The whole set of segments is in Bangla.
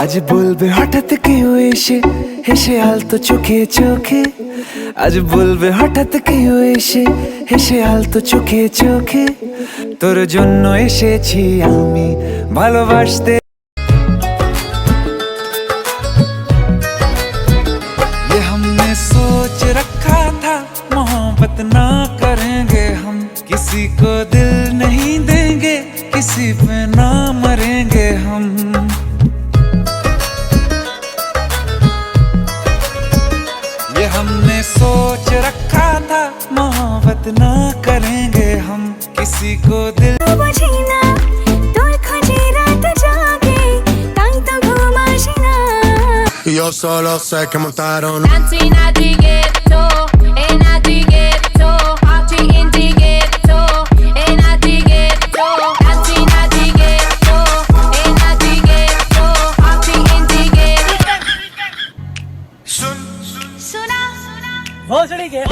আজ বলবে হঠাৎ কেউ এসে হেসে আলতো চোখে চোখে, আজ বলবে হঠাৎ কেউ এসে হেসে আলতো চোখে চোখে, তোর জন্য এসেছি আমি ভালোবাসতে। ये हमने सोच रखा था मोहब्बत ना करेंगे हम, किसी को दिल नहीं देंगे, किसी पे ना मरेंगे हम। ये हमने सोच रखा था मोहब्बत ना करेंगे हम, किसी को दिल Yo solo sé que montaron भोसड़ी के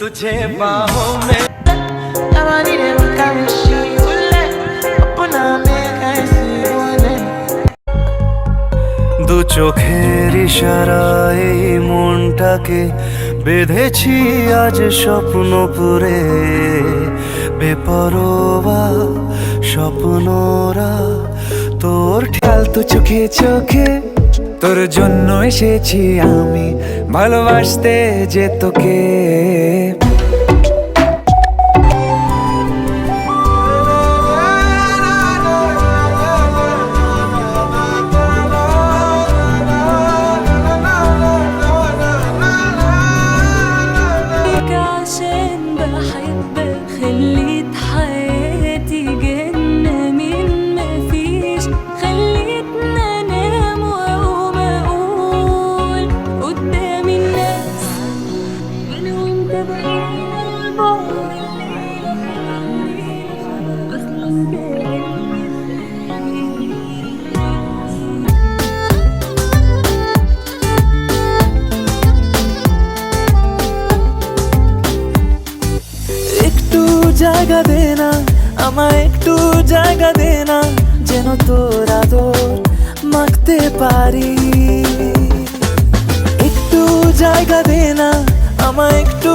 तुझे बाहों में দু চোখের ইশারায় মনটাকে বেঁধেছি আজ স্বপ্নপুরে, বেপরোয়া স্বপ্নরা তোর খেয়াল তো চোখে চোখে, তোর জন্য এসেছি আমি ভালোবাসতে যে তোকে। জায়গা দেনা আমায়, একটু জায়গা দেনা, যেন তোর আদর মাখতে পারি। একটু জায়গা দেনা আমায়, একটু